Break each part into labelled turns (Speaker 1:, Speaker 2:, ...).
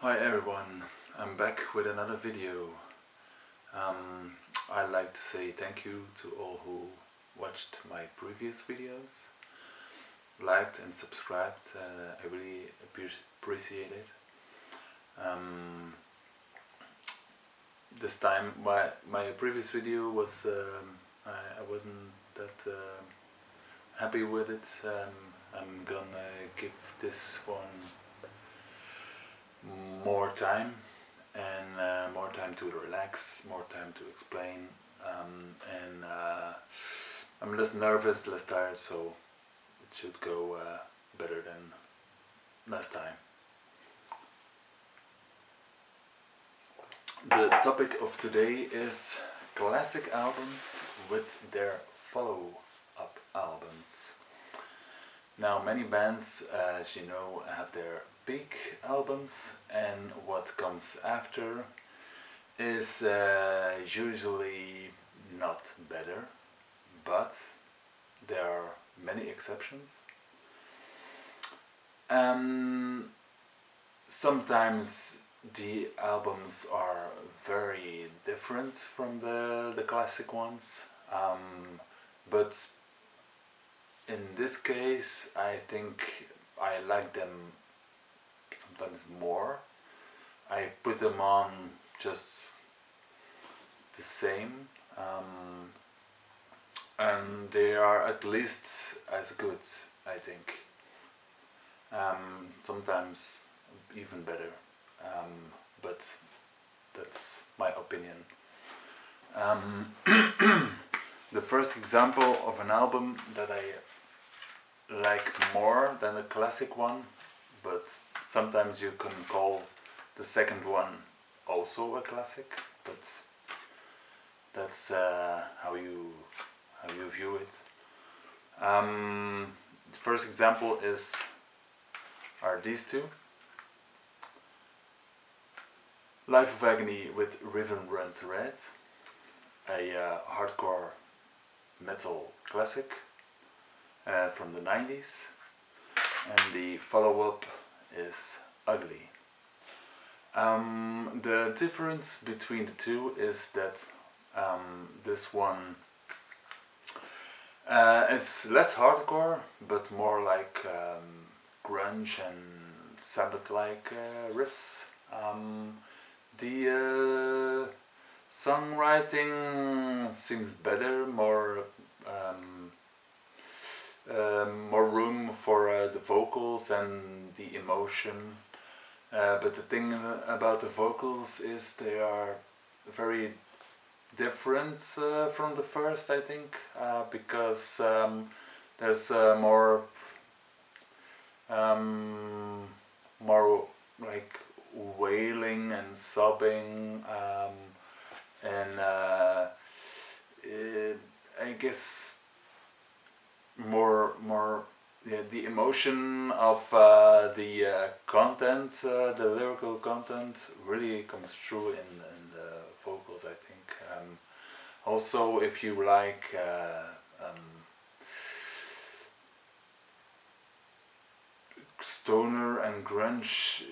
Speaker 1: Hi everyone, I'm back with another video. I'd like to say thank you to all who watched my previous videos, liked and subscribed. I really appreciate it. This time my previous video was I wasn't that happy with it. I'm gonna give this one more time and more time to relax, more time to explain, and I'm less nervous, less tired, so it should go better than last time. The topic of today is classic albums with their follow-up albums. Now, many bands, as you know, have their big albums, and what comes after is usually not better, but there are many exceptions. Sometimes the albums are very different from the classic ones, but in this case I think I like them sometimes more. I put them on just the same, and they are at least as good, I think. Sometimes even better, but that's my opinion. The first example of an album that I like more than a classic one, but sometimes you can call the second one also a classic, but that's how you view it. The first example are these two. Life of Agony with River Runs Red, a hardcore metal classic from the 90s, and the follow-up is Ugly. The difference between the two is that this one is less hardcore but more like grunge and Sabbath-like riffs. The songwriting seems better, more room for the vocals and the emotion. But the thing about the vocals is they are very different from the first, I think, because there's more like wailing and sobbing, and I guess more the emotion of the content, the lyrical content really comes through in the vocals, I think. Also, if you like stoner and grunge,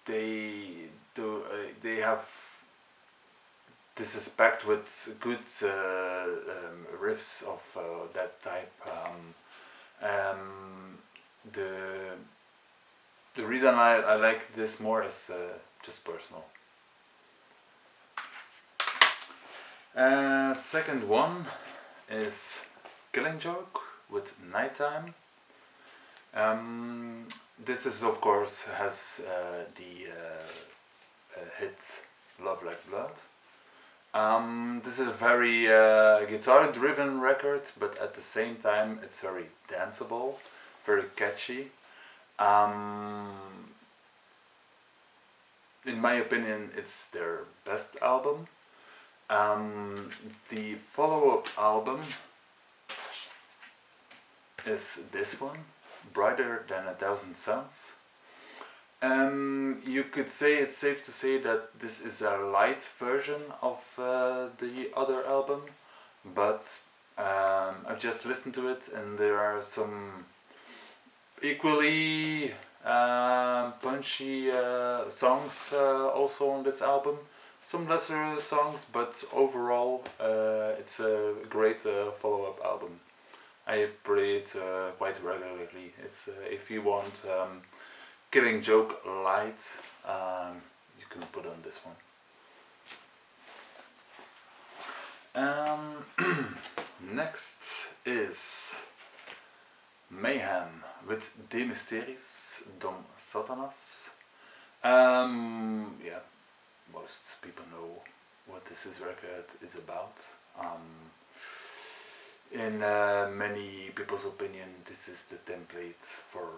Speaker 1: they have this aspect with good riffs of that type. The reason I like this more is just personal. Second one is Killing Joke with Nighttime. This is, of course, has the hit Love Like Blood. This is a very guitar driven record, but at the same time it's very danceable, very catchy. In my opinion, it's their best album. The follow-up album is this one, Brighter Than a Thousand Suns. You could say, it's safe to say that this is a light version of the other album, but I've just listened to it and there are some equally punchy songs also on this album. Some lesser songs, but overall it's a great follow-up album. I play it quite regularly. It's if you want Killing Joke light, you can put on this one. Next is Mayhem with De Mysteries Dom Satanas. Yeah, most people know what this record is about. In many people's opinion, this is the template for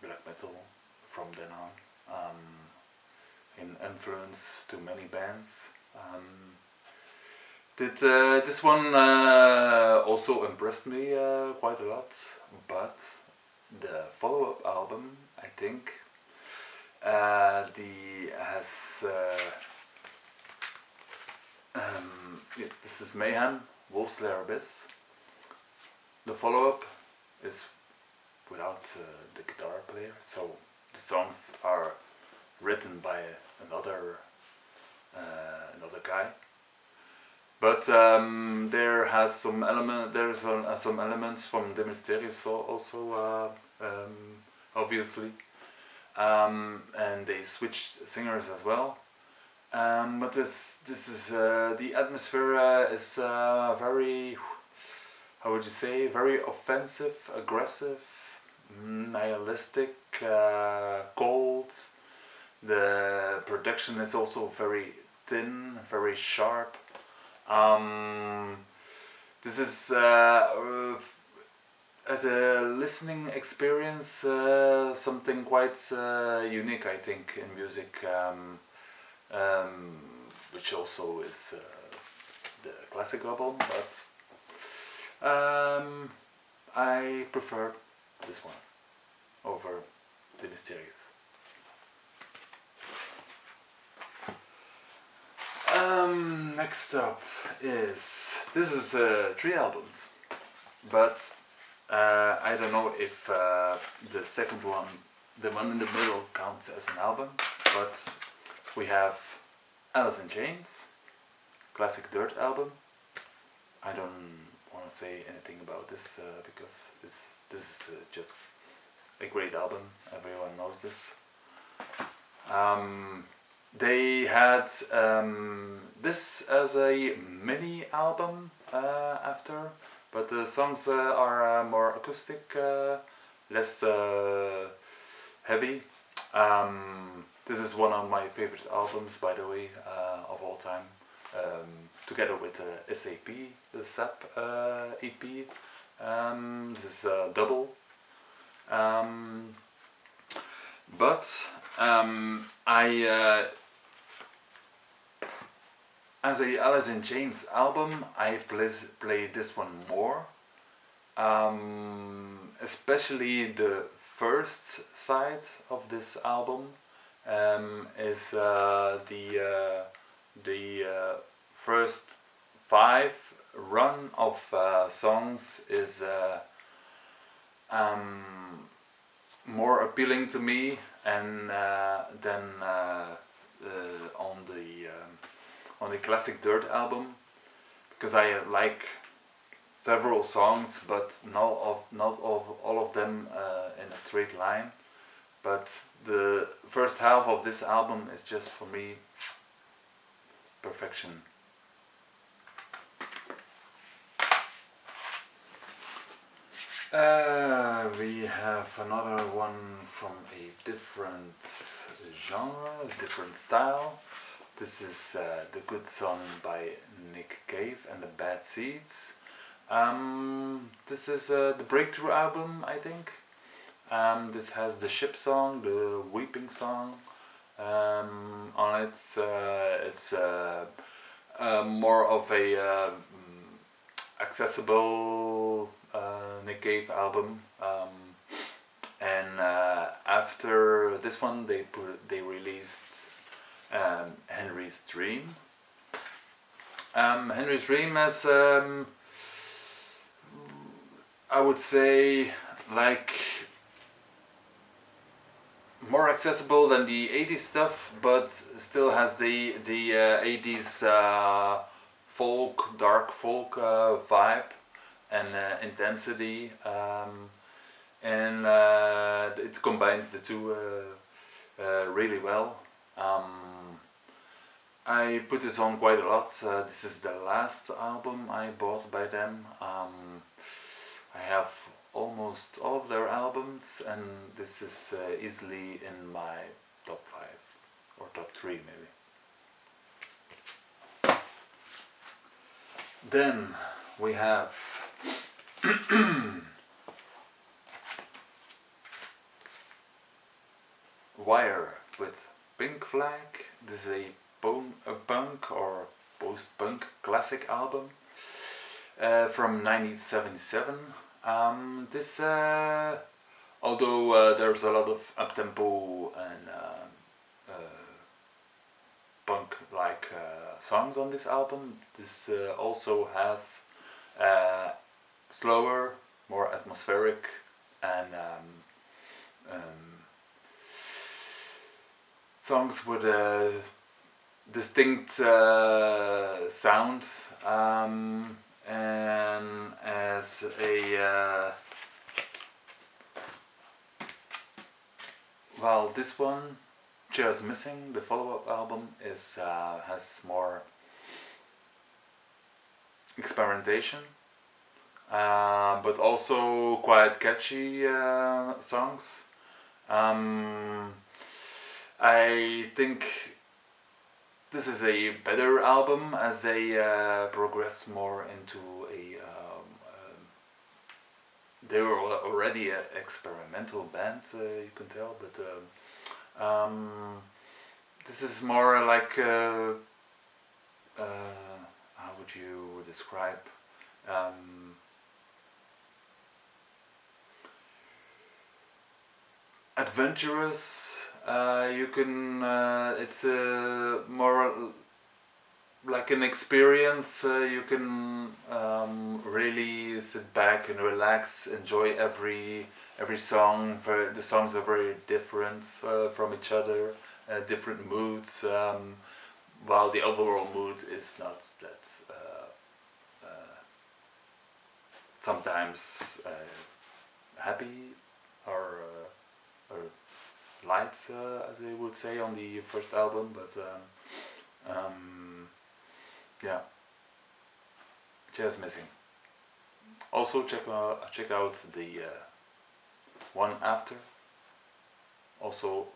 Speaker 1: black metal from then on. In influence to many bands. This one also impressed me quite a lot, but the follow-up album, I think, this is Mayhem, Wolfslayer Abyss. The follow-up is without the guitar player, so the songs are written by another guy. But there has some some elements from De Mysteries also, obviously, and they switched singers as well. But this is the atmosphere is very, how would you say, very offensive, aggressive, nihilistic, cold. The production is also very thin, very sharp. This is as a listening experience something quite unique, I think, in music, which also is the classic album, but I prefer this one over De Mysteries. Next up is, this is 3 albums, but I don't know if the second one, the one in the middle, counts as an album, but we have Alice in Chains, classic Dirt album. I don't want to say anything about this because this is just a great album, everyone knows this. They had this as a mini album after, but the songs are more acoustic, less heavy. This is one of my favorite albums, by the way, of all time, together with SAP, the SAP EP. This is double. But as a Alice in Chains album, I play this one more, especially the first side of this album is the first 5 run of songs is more appealing to me and than on the classic Dirt album, because I like several songs, but not all of them in a straight line. But the first half of this album is just, for me, perfection. We have another one from a different genre, a different style. This is The Good Son by Nick Cave and the Bad Seeds. This is the Breakthrough album, I think. This has the Ship song, the Weeping song on it. It's more of a accessible Nick Cave album. And after this one, they released Henry's Dream. Henry's Dream has, I would say, like more accessible than the 80s stuff, but still has the 80s folk, dark folk vibe and intensity, and it combines the two really well. I put this on quite a lot. This is the last album I bought by them. I have almost all of their albums, and this is easily in my top 5 or top 3 maybe. Then we have Wire with Pink Flag. This is a punk or post-punk classic album from 1977. This, although there's a lot of up-tempo and punk-like songs on this album, this also has slower, more atmospheric and songs with a distinct sound, and as a well, this one, Chairs Missing, the follow-up album, is has more experimentation, but also quite catchy songs. I think this is a better album as they progressed more into a. They were already an experimental band, you can tell, but this is more like how would you describe? Adventurous. You can. It's more like an experience. You can really sit back and relax, enjoy every song. The songs are very different from each other, different moods. While the overall mood is not that. Sometimes happy or light, as they would say on the first album, but yeah, Chairs Missing. Also check out the one after. Also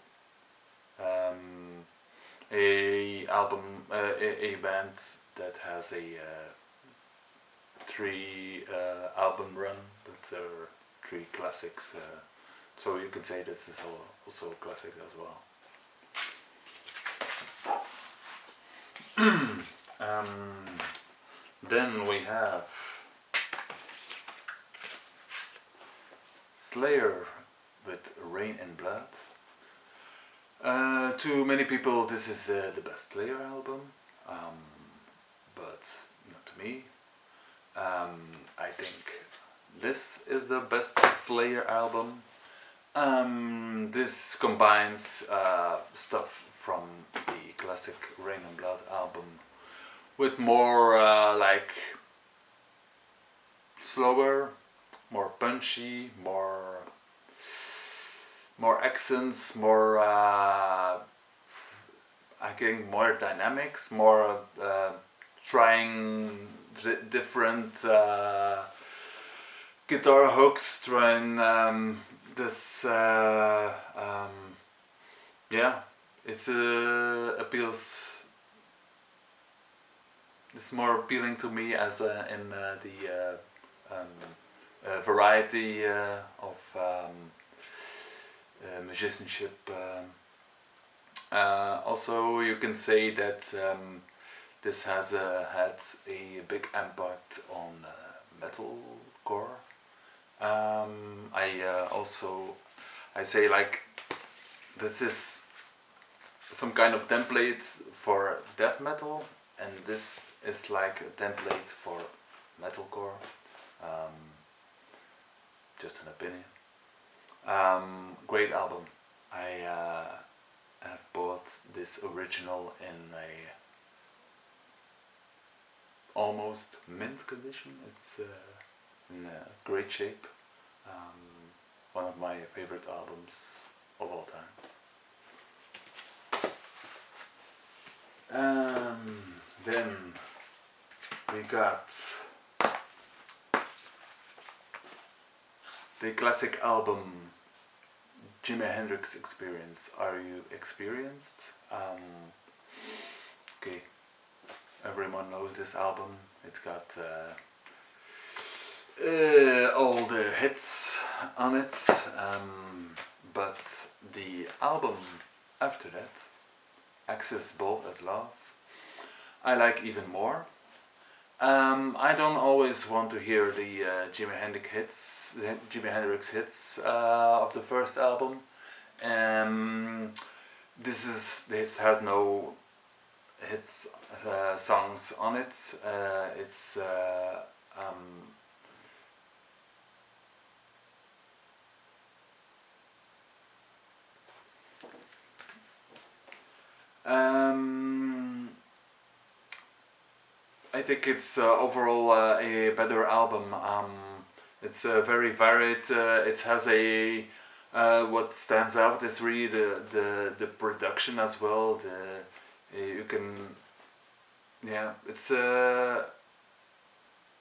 Speaker 1: a album, a band that has a 3 album run, but there are 3 classics. So you can say this is also a classic as well. Then we have Slayer with Rain and Blood. To many people this is the best Slayer album, but not to me. I think this is the best Slayer album. This combines stuff from the classic Rain and Blood album with more like slower, more punchy, more accents, more I think more dynamics, more trying different guitar hooks, trying this yeah, it appeals. It's more appealing to me as in the variety of musicianship. Also, you can say that this has had a big impact on metalcore. I say like this is some kind of template for death metal, and this is like a template for metalcore. Just an opinion. Great album. I have bought this original in a almost mint condition. It's in great shape. One of my favorite albums of all time. Then we got the classic album Jimi Hendrix Experience. Are You Experienced? Okay, everyone knows this album. It's got all the hits on it, but the album after that, Axis Bold as Love, I like even more. I don't always want to hear the Jimi Hendrix hits of the first album. This has no hits songs on it. It's I think it's overall a better album. It's very varied. It has a what stands out is really the production as well. You can, yeah, it's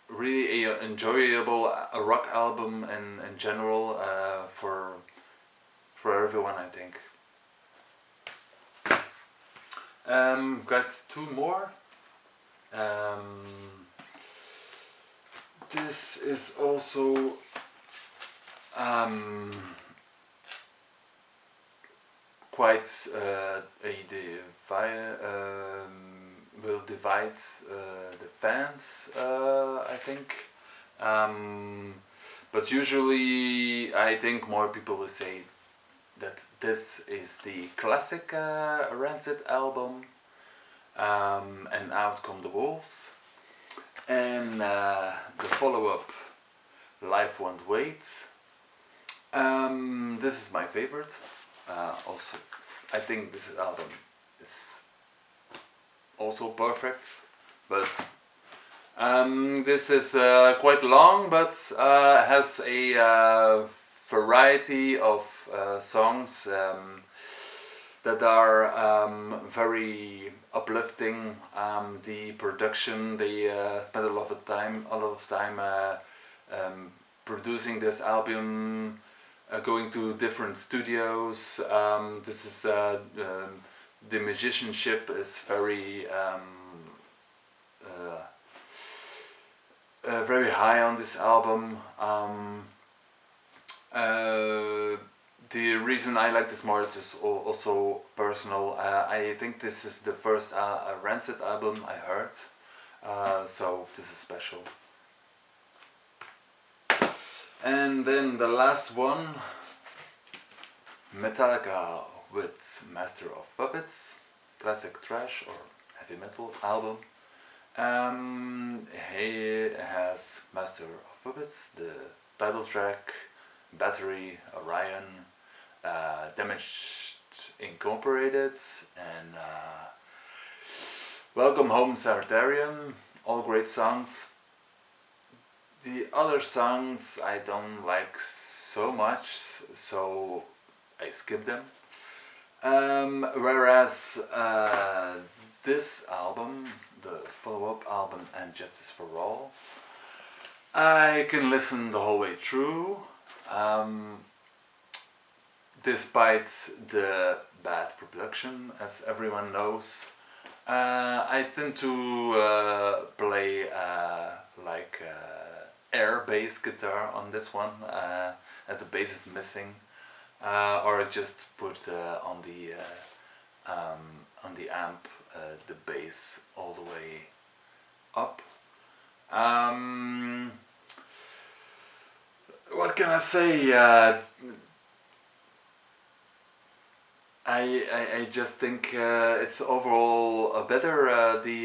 Speaker 1: really a enjoyable rock album in general for everyone, I think. Got two more. This is also quite will divide the fans, I think. But usually I think more people will say that this is the classic Rancid album, and Out Come the Wolves, and the follow-up, Life Won't Wait. This is my favorite. Also, I think this album is also perfect, but this is quite long, but has a variety of songs that are very uplifting. The production, they spent a lot of time producing this album, going to different studios. This is the musicianship is very very high on this album. The reason I like this more is also personal. I think this is the first Rancid album I heard, so this is special. And then the last one, Metallica with Master of Puppets, classic thrash or heavy metal album. He has Master of Puppets, the title track, Battery, Orion, Damaged Incorporated, and Welcome Home Sanitarium, all great songs. The other songs I don't like so much, so I skip them. Whereas this album, the follow-up album, And Justice for All, I can listen the whole way through. Despite the bad production, as everyone knows, I tend to play like air bass guitar on this one, as the bass is missing, or I just put on the amp the bass all the way up. What can I say? I just think it's overall better. The